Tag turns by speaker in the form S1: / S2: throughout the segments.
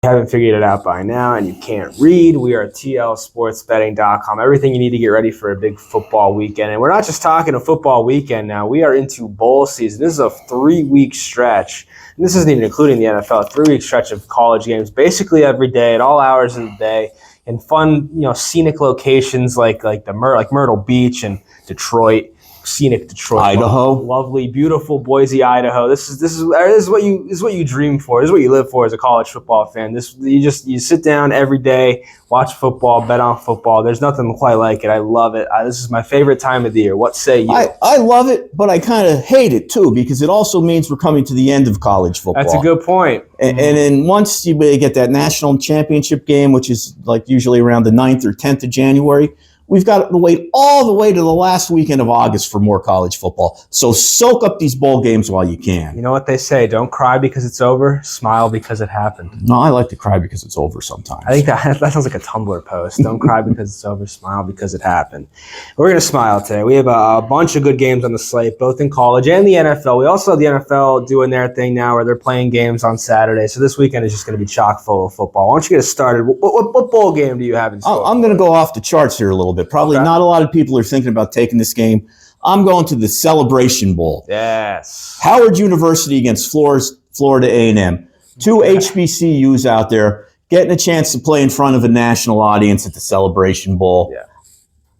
S1: Haven't figured it out by now and you can't read, we are tlsportsbetting.com. Everything you need to get ready for a big football weekend. And we're not just talking a football weekend now. We are into bowl season. This is a 3-week stretch. And this isn't even including the NFL. A 3-week stretch of college games basically every day at all hours of the day in fun, scenic locations like Myrtle Beach and Detroit. Scenic Detroit,
S2: Idaho,
S1: lovely, beautiful Boise, Idaho. This is what you dream for. This is what you live for as a college football fan. You sit down every day, watch football, bet on football. There's nothing quite like it. I love it. This is my favorite time of the year. What say you?
S2: I love it, but I kind of hate it too because it also means we're coming to the end of college football.
S1: That's a good point.
S2: And then once you get that national championship game, which is like usually around the 9th or 10th of January. We've got to wait all the way to the last weekend of August for more college football. So soak up these bowl games while you can.
S1: You know what they say, don't cry because it's over, smile because it happened.
S2: No, I like to cry because it's over sometimes.
S1: I think that sounds like a Tumblr post. Don't cry because it's over, smile because it happened. We're going to smile today. We have a bunch of good games on the slate, both in college and the NFL. We also have the NFL doing their thing now where they're playing games on Saturday. So this weekend is just going to be chock full of football. Why don't you get us started? What bowl game do you have in store?
S2: I'm going to go off the charts here a little bit. Probably not a lot of people are thinking about taking this game. I'm going to the Celebration Bowl.
S1: Yes.
S2: Howard University against Florida A&M. Two HBCUs out there getting a chance to play in front of a national audience at the Celebration Bowl.
S1: Yeah.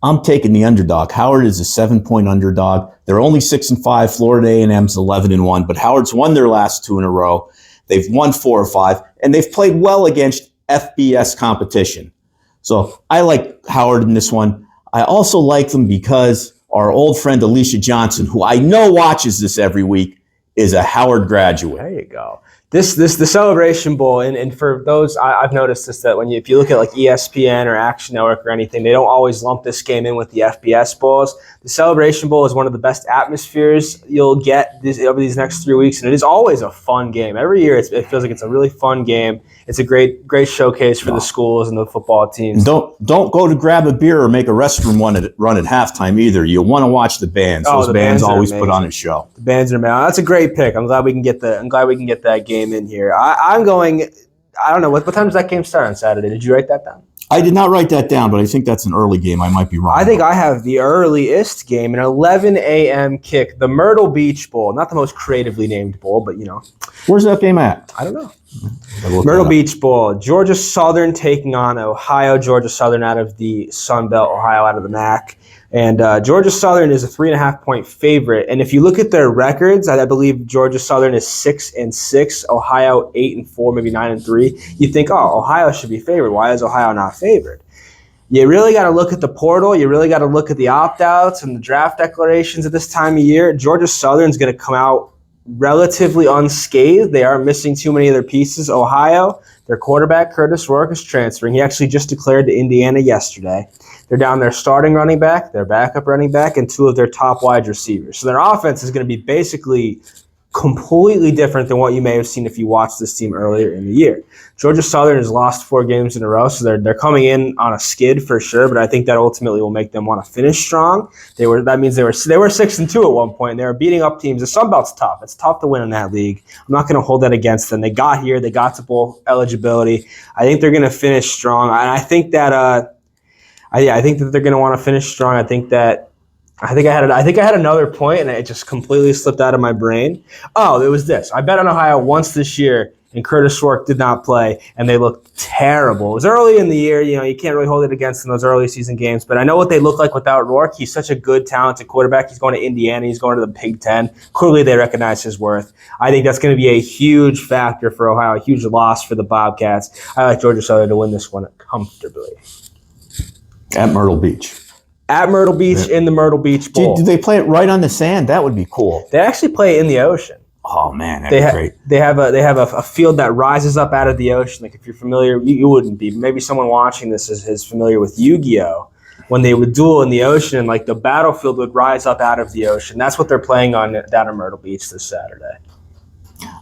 S2: I'm taking the underdog. Howard is a 7-point underdog. They're only 6-5. Florida A&M's 11-1, but Howard's won their last 2 in a row. They've won 4 or 5, and they've played well against FBS competition. So I like Howard in this one. I also like them because our old friend Alicia Johnson, who I know watches this every week, is a Howard graduate.
S1: There you go. The Celebration Bowl, and for those, I've noticed this, that if you look at like ESPN or Action Network or anything, they don't always lump this game in with the FBS Bowls. The Celebration Bowl is one of the best atmospheres you'll get over these next 3 weeks, and it is always a fun game. Every year, it feels like it's a really fun game. It's a great showcase for the schools and the football teams.
S2: Don't go to grab a beer or make a restroom run at halftime either. You'll want to watch the bands. Those bands always put on a show.
S1: The bands are amazing. That's a great pick. I'm glad we can get that game in here. I'm going. I don't know what time does that game start on Saturday? Did you write that down?
S2: I did not write that down, but I think that's an early game. I might be wrong.
S1: I think I have the earliest game, an 11 a.m. kick, the Myrtle Beach Bowl. Not the most creatively named bowl, but
S2: Where's that game at?
S1: I don't know. Myrtle Beach Bowl. Georgia Southern taking on Ohio. Georgia Southern out of the Sun Belt, Ohio out of the MAC. And Georgia Southern is a 3.5-point favorite. And if you look at their records, I believe Georgia Southern is 6-6, Ohio 8-4, maybe 9-3. You think, Ohio should be favored. Why is Ohio not favored? You really got to look at the portal. You really got to look at the opt-outs and the draft declarations at this time of year. Georgia Southern's going to come out relatively unscathed. They aren't missing too many of their pieces. Ohio, their quarterback, Curtis Rourke, is transferring. He actually just declared to Indiana yesterday. They're down their starting running back, their backup running back, and 2 of their top wide receivers. So their offense is going to be basically completely different than what you may have seen if you watched this team earlier in the year. Georgia Southern has lost 4 games in a row, so they're coming in on a skid for sure, but I think that ultimately will make them want to finish strong. That means they were 6-2 at one point, and they were beating up teams. The Sun Belt's tough. It's tough to win in that league. I'm not going to hold that against them. They got here. They got to bowl eligibility. I think they're going to finish strong, and I think that I think that they're going to want to finish strong. I think I had another point, and it just completely slipped out of my brain. Oh, it was this. I bet on Ohio once this year, and Curtis Rourke did not play, and they looked terrible. It was early in the year. You can't really hold it against them, those early season games. But I know what they look like without Rourke. He's such a good, talented quarterback. He's going to Indiana. He's going to the Big Ten. Clearly, they recognize his worth. I think that's going to be a huge factor for Ohio, a huge loss for the Bobcats. I like Georgia Southern to win this one comfortably.
S2: At Myrtle Beach.
S1: At Myrtle Beach, in the Myrtle Beach Bowl.
S2: Do they play it right on the sand? That would be cool.
S1: They actually play it in the ocean.
S2: Oh man, that'd be great.
S1: They have a field that rises up out of the ocean. Like if you're familiar, you wouldn't be. Maybe someone watching this is familiar with Yu-Gi-Oh! When they would duel in the ocean, and like the battlefield would rise up out of the ocean. That's what they're playing on down at Myrtle Beach this Saturday.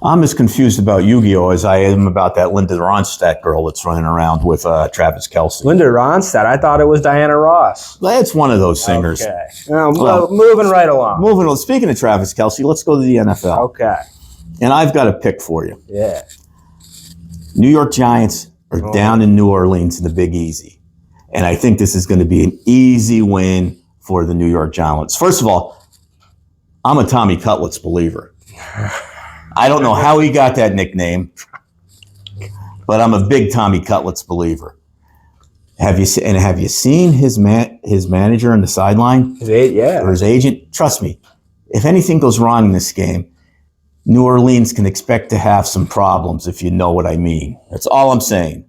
S2: I'm as confused about Yu-Gi-Oh! As I am about that Linda Ronstadt girl that's running around with Travis Kelce.
S1: Linda Ronstadt? I thought it was Diana Ross.
S2: That's one of those singers.
S1: Okay. Moving right along.
S2: Moving on. Speaking of Travis Kelce, let's go to the NFL.
S1: Okay.
S2: And I've got a pick for you.
S1: Yeah.
S2: New York Giants are down in New Orleans in the Big Easy. And I think this is going to be an easy win for the New York Giants. First of all, I'm a Tommy Cutlets believer. I don't know how he got that nickname, but I'm a big Tommy Cutlets believer. Have you seen his manager on the sideline? Or his agent? Trust me, if anything goes wrong in this game, New Orleans can expect to have some problems, if you know what I mean. That's all I'm saying.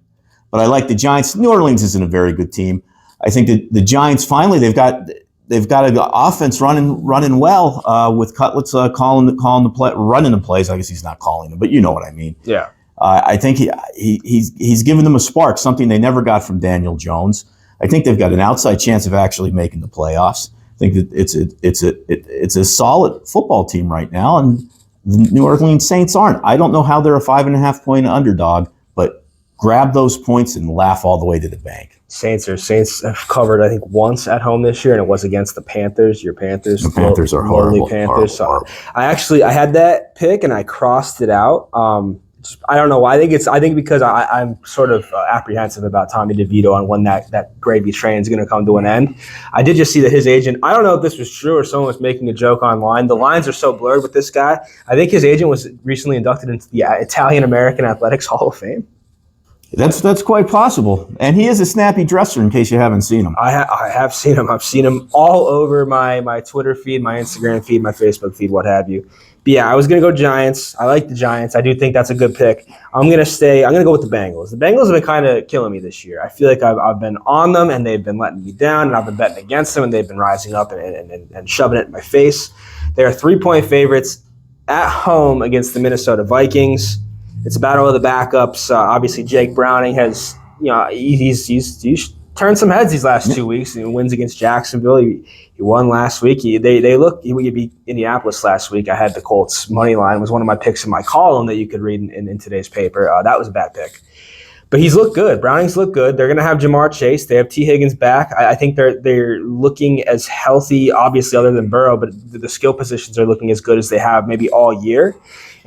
S2: But I like the Giants. New Orleans isn't a very good team. I think that the Giants finally they've got an offense running well with Cutlets calling the play, running the plays. I guess he's not calling them, but you know what I mean.
S1: Yeah.
S2: I think he's given them a spark, something they never got from Daniel Jones. I think they've got an outside chance of actually making the playoffs. I think that it's a solid football team right now, and the New Orleans Saints aren't. I don't know how they're a 5.5-point underdog, but grab those points and laugh all the way to the bank.
S1: Saints have covered, I think, once at home this year, and it was against the Panthers. Your Panthers.
S2: The Panthers are horrible.
S1: Panthers.
S2: Horrible.
S1: I had that pick and I crossed it out. I don't know why. I think because I'm sort of apprehensive about Tommy DeVito and when that gravy train is going to come to an end. I did just see that his agent, I don't know if this was true or someone was making a joke online. The lines are so blurred with this guy. I think his agent was recently inducted into the Italian American Athletics Hall of Fame.
S2: That's quite possible. And he is a snappy dresser, in case you haven't seen him.
S1: I have seen him. I've seen him all over my Twitter feed, my Instagram feed, my Facebook feed, what have you. But yeah, I was going to go Giants. I like the Giants. I do think that's a good pick. I'm going to go with the Bengals. The Bengals have been kind of killing me this year. I feel like I've been on them, and they've been letting me down, and I've been betting against them, and they've been rising up and shoving it in my face. They are 3-point favorites at home against the Minnesota Vikings. It's a battle of the backups. Obviously, Jake Browning has, he's turned some heads these last 2 weeks. He wins against Jacksonville. He won last week. He beat Indianapolis last week. I had the Colts money line. It was one of my picks in my column that you could read in today's paper. That was a bad pick. But he's looked good. Browning's looked good. They're going to have Jamar Chase. They have T. Higgins back. I think they're looking as healthy, obviously, other than Burrow, but the skill positions are looking as good as they have maybe all year.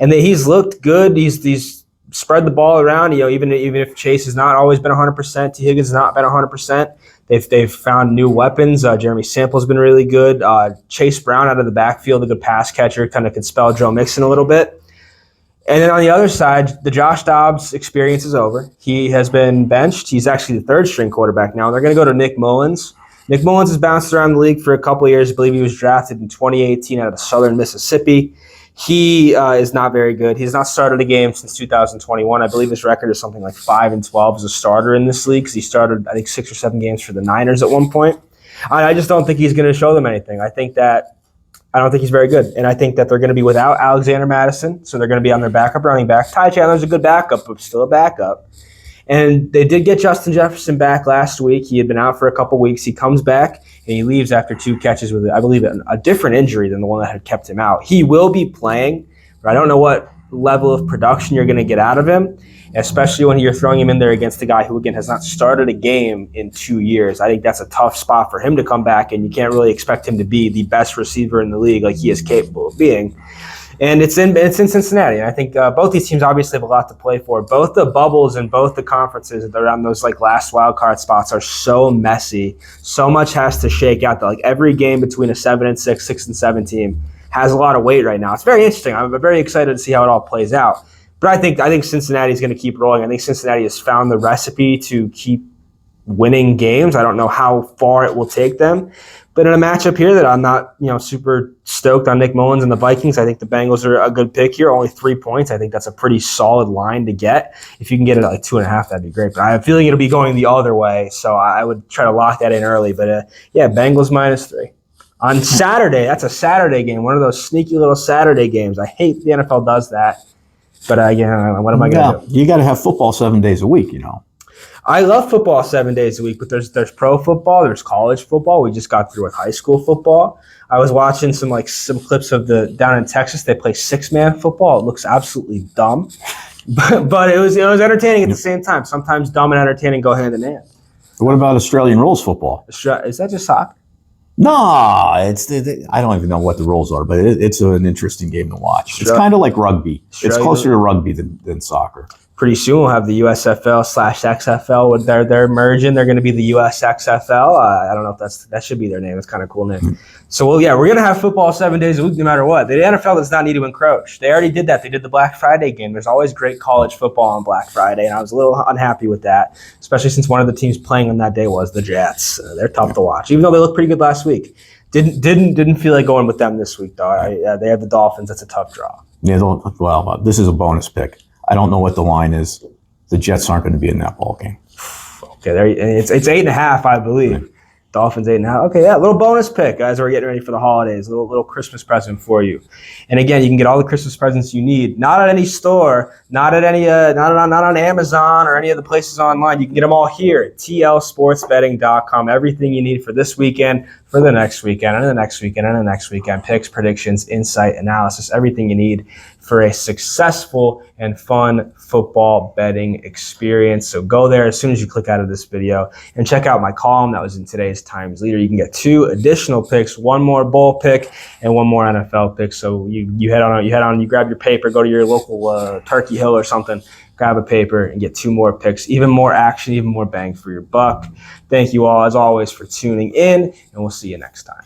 S1: And he's looked good. He's spread the ball around. Even if Chase has not always been 100%, T. Higgins has not been 100%. They've found new weapons. Jeremy Sample's been really good. Chase Brown out of the backfield, a good pass catcher, kind of can spell Joe Mixon a little bit. And then on the other side, the Josh Dobbs experience is over. He has been benched. He's actually the third-string quarterback now. They're going to go to Nick Mullins. Nick Mullins has bounced around the league for a couple of years. I believe he was drafted in 2018 out of Southern Mississippi. He is not very good. He's not started a game since 2021. I believe his record is something like 5-12 as a starter in this league because he started, I think, 6 or 7 games for the Niners at one point. I just don't think he's going to show them anything. I don't think he's very good. And I think that they're going to be without Alexander Madison, so they're going to be on their backup running back. Ty Chandler's a good backup, but still a backup. And they did get Justin Jefferson back last week. He had been out for a couple weeks. He comes back, and he leaves after 2 catches with, I believe, a different injury than the one that had kept him out. He will be playing, but I don't know what level of production you're going to get out of him, especially when you're throwing him in there against a guy who, again, has not started a game in 2 years. I think that's a tough spot for him to come back, and you can't really expect him to be the best receiver in the league like he is capable of being. And it's in Cincinnati. And I think both these teams obviously have a lot to play for. Both the bubbles and both the conferences around those last wild card spots are so messy. So much has to shake out. Every game between a 7-6, 6-7 team has a lot of weight right now. It's very interesting. I'm very excited to see how it all plays out. But I think Cincinnati is going to keep rolling. I think Cincinnati has found the recipe to keep winning games. I don't know how far it will take them. But in a matchup here that I'm not, super stoked on Nick Mullins and the Vikings, I think the Bengals are a good pick here. Only 3 points. I think that's a pretty solid line to get. If you can get it at 2.5, that'd be great. But I have a feeling it'll be going the other way, so I would try to lock that in early. But Bengals -3 on Saturday. That's a Saturday game. One of those sneaky little Saturday games. I hate the NFL does that. But what am I going to do?
S2: You got to have football 7 days a week.
S1: I love football 7 days a week, but there's pro football, there's college football. We just got through with high school football. I was watching some clips of down in Texas. They play 6-man football. It looks absolutely dumb, but it was entertaining at the same time. Sometimes dumb and entertaining go hand in hand.
S2: What about Australian rules football?
S1: Is that just soccer?
S2: No, I don't even know what the rules are, but it's an interesting game to watch. It's kind of like rugby. It's closer to rugby than soccer.
S1: pretty soon we'll have the USFL/XFL with they're merging. They're going to be the USXFL. I don't know if that should be their name. It's kind of a cool name. So we're going to have football 7 days a week no matter what. The NFL does not need to encroach. They already did that. They did the Black Friday game. There's always great college football on Black Friday, and I was a little unhappy with that, especially since one of the teams playing on that day was the Jets. They're tough to watch, even though they looked pretty good last week. Didn't feel like going with them this week though. They have the Dolphins. That's a tough draw.
S2: Yeah, well, this is a bonus pick. I don't know what the line is. The Jets aren't going to be in that ball game.
S1: Okay, it's 8.5, I believe. Right. Dolphins 8.5. Okay, yeah, little bonus pick, guys. We're getting ready for the holidays. Little Christmas present for you. And again, you can get all the Christmas presents you need. Not at any store, not at any, not on Amazon or any of the places online. You can get them all here at tlsportsbetting.com. Everything you need for this weekend, for the next weekend, and the next weekend, and the next weekend. Picks, predictions, insight, analysis. Everything you need for a successful and fun football betting experience. So go there as soon as you click out of this video and check out my column that was in today's Times Leader. You can get 2 additional picks, 1 more bowl pick and 1 more NFL pick. So you head on, you grab your paper, go to your local Turkey Hill or something, grab a paper and get 2 more picks, even more action, even more bang for your buck. Thank you all as always for tuning in, and we'll see you next time.